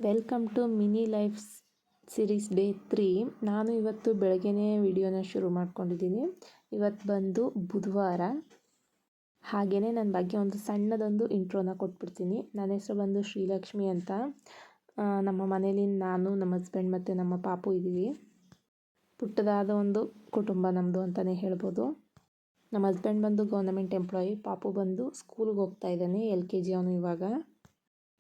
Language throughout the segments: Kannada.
Welcome to mini life series day 3. ನಾನು ಇವತ್ತು ಬೆಳಗ್ಗೆನೇ ವಿಡಿಯೋನ ಶುರು ಮಾಡ್ಕೊಂಡಿದ್ದೀನಿ. ಇವತ್ತು ಬಂದು ಬುಧವಾರ. ಹಾಗೆಯೇ ನನ್ನ ಬಗ್ಗೆ ಒಂದು ಸಣ್ಣದೊಂದು ಇಂಟ್ರೋನ ಕೊಟ್ಬಿಡ್ತೀನಿ. ನನ್ನ ಹೆಸರು ಬಂದು ಶ್ರೀಲಕ್ಷ್ಮಿ ಅಂತ. ನಮ್ಮ ಮನೇಲಿ ನಾನು, ನಮ್ಮ ಹಸ್ಬೆಂಡ್ ಮತ್ತು ನಮ್ಮ ಪಾಪು ಇದ್ದೀವಿ. ಪುಟ್ಟದಾದ ಒಂದು ಕುಟುಂಬ ನಮ್ಮದು ಅಂತಲೇ ಹೇಳ್ಬೋದು. ನಮ್ಮ ಹಸ್ಬೆಂಡ್ ಬಂದು ಗೌರ್ನಮೆಂಟ್ ಎಂಪ್ಲಾಯಿ, ಪಾಪು ಬಂದು ಸ್ಕೂಲ್ಗೆ ಹೋಗ್ತಾ ಇದ್ದಾನೆ, LKG ಅವನು ಇವಾಗ.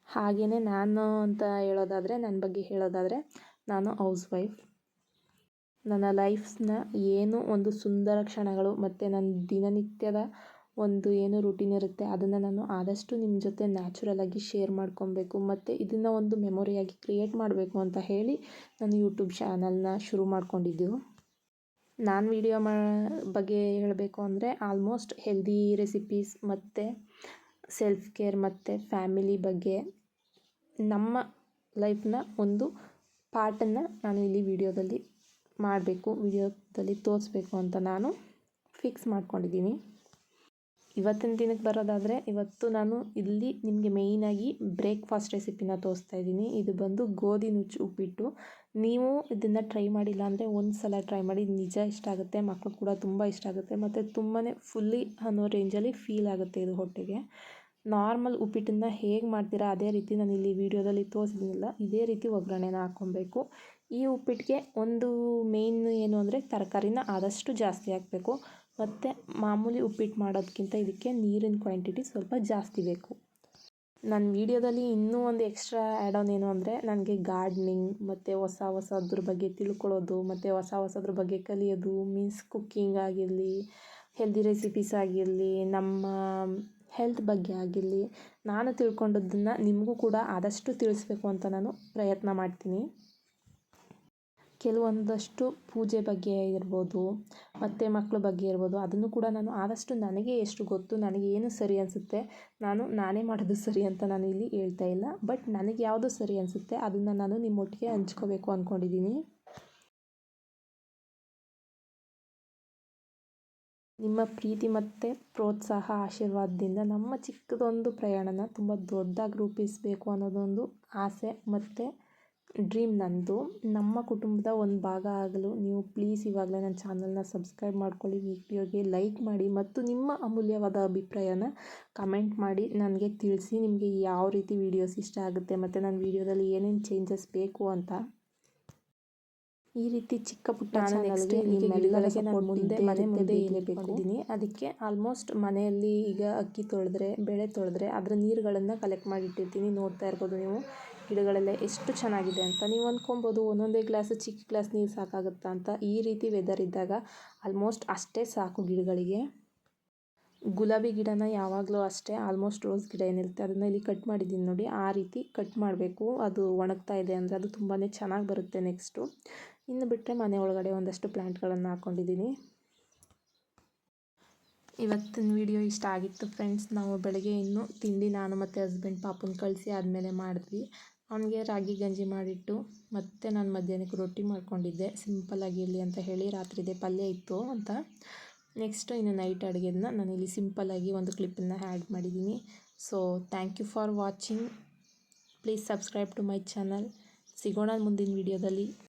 ಹಾಗೆಯೇ ನಾನು ಅಂತ ಹೇಳೋದಾದರೆ, ನನ್ನ ಬಗ್ಗೆ ಹೇಳೋದಾದರೆ, ನಾನು ಹೌಸ್ ವೈಫ್. ನನ್ನ ಲೈಫ್ನ ಏನು ಒಂದು ಸುಂದರ ಕ್ಷಣಗಳು ಮತ್ತು ನನ್ನ ದಿನನಿತ್ಯದ ಒಂದು ಏನು ರೂಟೀನ್ ಇರುತ್ತೆ ಅದನ್ನು ನಾನು ಆದಷ್ಟು ನಿಮ್ಮ ಜೊತೆ ನ್ಯಾಚುರಲಾಗಿ ಶೇರ್ ಮಾಡ್ಕೊಬೇಕು ಮತ್ತು ಇದನ್ನು ಒಂದು ಮೆಮೊರಿಯಾಗಿ ಕ್ರಿಯೇಟ್ ಮಾಡಬೇಕು ಅಂತ ಹೇಳಿ ನಾನು ಯೂಟ್ಯೂಬ್ ಚಾನಲ್ನ ಶುರು ಮಾಡ್ಕೊಂಡಿದ್ದು. ನಾನು ವಿಡಿಯೋ ಬಗ್ಗೆ ಹೇಳಬೇಕು ಅಂದರೆ ಆಲ್ಮೋಸ್ಟ್ ಹೆಲ್ದಿ ರೆಸಿಪೀಸ್ ಮತ್ತು ಸೆಲ್ಫ್ ಕೇರ್ ಮತ್ತು ಫ್ಯಾಮಿಲಿ ಬಗ್ಗೆ ನಮ್ಮ ಲೈಫ್ನ ಒಂದು ಪಾರ್ಟನ್ನು ನಾನು ಇಲ್ಲಿ ವಿಡಿಯೋದಲ್ಲಿ ತೋರಿಸ್ಬೇಕು ಅಂತ ನಾನು ಫಿಕ್ಸ್ ಮಾಡ್ಕೊಂಡಿದ್ದೀನಿ. ಇವತ್ತಿನ ದಿನಕ್ಕೆ ಬರೋದಾದರೆ, ಇವತ್ತು ನಾನು ಇಲ್ಲಿ ನಿಮಗೆ ಮೇಯ್ನಾಗಿ ಬ್ರೇಕ್ಫಾಸ್ಟ್ ರೆಸಿಪಿನ ತೋರಿಸ್ತಾ ಇದ್ದೀನಿ. ಇದು ಬಂದು ಗೋಧಿ ನುಚ್ಚು ಉಪ್ಪಿಟ್ಟು. ನೀವು ಇದನ್ನು ಟ್ರೈ ಮಾಡಿಲ್ಲ ಅಂದರೆ ಒಂದು ಸಲ ಟ್ರೈ ಮಾಡಿ, ನಿಜ ಇಷ್ಟ ಆಗುತ್ತೆ. ಮಕ್ಕಳು ಕೂಡ ತುಂಬ ಇಷ್ಟ ಆಗುತ್ತೆ ಮತ್ತು ತುಂಬಾ ಫುಲ್ಲಿ ಅನ್ನೋ ರೇಂಜಲ್ಲಿ ಫೀಲ್ ಆಗುತ್ತೆ ಇದು ಹೊಟ್ಟೆಗೆ. ನಾರ್ಮಲ್ ಉಪ್ಪಿಟ್ಟನ್ನು ಹೇಗೆ ಮಾಡ್ತೀರಾ ಅದೇ ರೀತಿ ನಾನು ಇಲ್ಲಿ ವಿಡಿಯೋದಲ್ಲಿ ತೋರಿಸಿದ್ನಿಲ್ಲ, ಇದೇ ರೀತಿ ಒಗ್ಗರಣೆನ ಹಾಕ್ಕೊಬೇಕು. ಈ ಉಪ್ಪಿಟ್ಟಿಗೆ ಒಂದು ಮೇಯ್ನ್ ಏನು ಅಂದರೆ ತರಕಾರಿನ ಆದಷ್ಟು ಜಾಸ್ತಿ ಹಾಕಬೇಕು ಮತ್ತು ಮಾಮೂಲಿ ಉಪ್ಪಿಟ್ಟು ಮಾಡೋದಕ್ಕಿಂತ ಇದಕ್ಕೆ ನೀರಿನ ಕ್ವಾಂಟಿಟಿ ಸ್ವಲ್ಪ ಜಾಸ್ತಿ ಬೇಕು. ನನ್ನ ವಿಡಿಯೋದಲ್ಲಿ ಇನ್ನೂ ಒಂದು ಎಕ್ಸ್ಟ್ರಾ ಆ್ಯಡ್ ಆನ್ ಏನು ಅಂದರೆ, ನನಗೆ ಗಾರ್ಡ್ನಿಂಗ್ ಮತ್ತು ಹೊಸದ್ರ ಬಗ್ಗೆ ತಿಳ್ಕೊಳ್ಳೋದು ಮತ್ತು ಹೊಸದ್ರ ಬಗ್ಗೆ ಕಲಿಯೋದು, ಮೀನ್ಸ್ ಕುಕ್ಕಿಂಗ್ ಆಗಿರಲಿ, ಹೆಲ್ದಿ ರೆಸಿಪೀಸ್ ಆಗಿರಲಿ, ನಮ್ಮ ಹೆಲ್ತ್ ಬಗ್ಗೆ ಆಗಿರಲಿ, ನಾನು ತಿಳ್ಕೊಂಡದ್ದನ್ನು ನಿಮಗೂ ಕೂಡ ಆದಷ್ಟು ತಿಳಿಸ್ಬೇಕು ಅಂತ ನಾನು ಪ್ರಯತ್ನ ಮಾಡ್ತೀನಿ. ಕೆಲವೊಂದಷ್ಟು ಪೂಜೆ ಬಗ್ಗೆ ಇರ್ಬೋದು ಮತ್ತು ಮಕ್ಕಳ ಬಗ್ಗೆ ಇರ್ಬೋದು, ಅದನ್ನು ಕೂಡ ನಾನು ಆದಷ್ಟು ನನಗೆ ಎಷ್ಟು ಗೊತ್ತು, ನನಗೆ ಏನು ಸರಿ ಅನಿಸುತ್ತೆ, ನಾನೇ ಮಾಡೋದು ಸರಿ ಅಂತ ನಾನು ಇಲ್ಲಿ ಹೇಳ್ತಾ ಇಲ್ಲ, ಬಟ್ ನನಗೆ ಯಾವುದು ಸರಿ ಅನಿಸುತ್ತೆ ಅದನ್ನು ನಾನು ನಿಮ್ಮೊಟ್ಟಿಗೆ ಹಂಚ್ಕೋಬೇಕು ಅಂದ್ಕೊಂಡಿದ್ದೀನಿ. ನಿಮ್ಮ ಪ್ರೀತಿ ಮತ್ತು ಪ್ರೋತ್ಸಾಹ, ಆಶೀರ್ವಾದದಿಂದ ನಮ್ಮ ಚಿಕ್ಕದೊಂದು ಪ್ರಯಾಣನ ತುಂಬ ದೊಡ್ಡದಾಗಿ ರೂಪಿಸಬೇಕು ಅನ್ನೋದೊಂದು ಆಸೆ ಮತ್ತು ಡ್ರೀಮ್ ನನ್ನದು. ನಮ್ಮ ಕುಟುಂಬದ ಒಂದು ಭಾಗ ಆಗಲು ನೀವು ಪ್ಲೀಸ್ ಇವಾಗಲೇ ನನ್ನ ಚಾನಲ್ನ ಸಬ್ಸ್ಕ್ರೈಬ್ ಮಾಡ್ಕೊಳ್ಳಿ, ವಿಡಿಯೋಗೆ ಲೈಕ್ ಮಾಡಿ ಮತ್ತು ನಿಮ್ಮ ಅಮೂಲ್ಯವಾದ ಅಭಿಪ್ರಾಯನ ಕಮೆಂಟ್ ಮಾಡಿ ನನಗೆ ತಿಳಿಸಿ. ನಿಮಗೆ ಯಾವ ರೀತಿ ವೀಡಿಯೋಸ್ ಇಷ್ಟ ಆಗುತ್ತೆ ಮತ್ತು ನನ್ನ ವೀಡಿಯೋದಲ್ಲಿ ಏನೇನು ಚೇಂಜಸ್ ಬೇಕು ಅಂತ. ಈ ರೀತಿ ಚಿಕ್ಕ ಪುಟ್ಟ ಚಾನಲ್ಗೆ ಗಿಡಗಳಿಗೆ ನಾನು ಮನೆ ಮುಂದೆ ಇರಬೇಕಿದ್ದೀನಿ. ಅದಕ್ಕೆ ಆಲ್ಮೋಸ್ಟ್ ಮನೆಯಲ್ಲಿ ಈಗ ಅಕ್ಕಿ ತೊಳೆದ್ರೆ, ಬೇಳೆ ತೊಳೆದ್ರೆ ಅದರ ನೀರುಗಳನ್ನು ಕಲೆಕ್ಟ್ ಮಾಡಿ ಇಟ್ಟಿರ್ತೀನಿ. ನೋಡ್ತಾ ಇರ್ಬೋದು ನೀವು ಗಿಡಗಳೆಲ್ಲ ಎಷ್ಟು ಚೆನ್ನಾಗಿದೆ ಅಂತ. ನೀವು ಅಂದ್ಕೊಬೋದು ಒಂದೊಂದೇ ಚಿಕ್ಕ ಗ್ಲಾಸ್ ನೀರು ಸಾಕಾಗುತ್ತಾ ಅಂತ. ಈ ರೀತಿ ವೆದರ್ ಇದ್ದಾಗ ಆಲ್ಮೋಸ್ಟ್ ಅಷ್ಟೇ ಸಾಕು ಗಿಡಗಳಿಗೆ. ಗುಲಾಬಿ ಗಿಡನ ಯಾವಾಗಲೂ ಅಷ್ಟೇ, ಆಲ್ಮೋಸ್ಟ್ ರೋಸ್ ಗಿಡ ಏನಿರುತ್ತೆ ಅದನ್ನು ಇಲ್ಲಿ ಕಟ್ ಮಾಡಿದ್ದೀನಿ ನೋಡಿ, ಆ ರೀತಿ ಕಟ್ ಮಾಡಬೇಕು. ಅದು ಒಣಗ್ತಾ ಇದೆ ಅಂದರೆ ಅದು ತುಂಬಾ ಚೆನ್ನಾಗಿ ಬರುತ್ತೆ. ನೆಕ್ಸ್ಟು ಇನ್ನು ಬಿಟ್ಟರೆ ಮನೆ ಒಳಗಡೆ ಒಂದಷ್ಟು ಪ್ಲ್ಯಾಂಟ್ಗಳನ್ನು ಹಾಕ್ಕೊಂಡಿದ್ದೀನಿ. ಇವತ್ತಿನ ವಿಡಿಯೋ ಇಷ್ಟ ಆಗಿತ್ತು ಫ್ರೆಂಡ್ಸ್. ನಾವು ಬೆಳಗ್ಗೆ ಇನ್ನೂ ತಿಂಡಿ ನಾನು ಮತ್ತು ಹಸ್ಬೆಂಡ್ ಪಾಪುನ ಕಳಿಸಿ ಆದಮೇಲೆ ಮಾಡಿದ್ವಿ. ಅವನಿಗೆ ರಾಗಿ ಗಂಜಿ ಮಾಡಿಟ್ಟು ಮತ್ತು ನಾನು ಮಧ್ಯಾಹ್ನಕ್ಕೆ ರೊಟ್ಟಿ ಮಾಡ್ಕೊಂಡಿದ್ದೆ, ಸಿಂಪಲ್ಲಾಗಿರಲಿ ಅಂತ ಹೇಳಿ. ರಾತ್ರಿದೇ ಪಲ್ಯ ಇತ್ತು ಅಂತ. ನೆಕ್ಸ್ಟು ಇನ್ನು ನೈಟ್ ಅಡುಗೆನ ನಾನಿಲ್ಲಿ ಸಿಂಪಲ್ಲಾಗಿ ಒಂದು ಕ್ಲಿಪ್ಪನ್ನು ಆ್ಯಡ್ ಮಾಡಿದ್ದೀನಿ. So thank you for watching. Please subscribe to my channel. ಸಿಗೋಣ ಮುಂದಿನ ವಿಡಿಯೋದಲ್ಲಿ.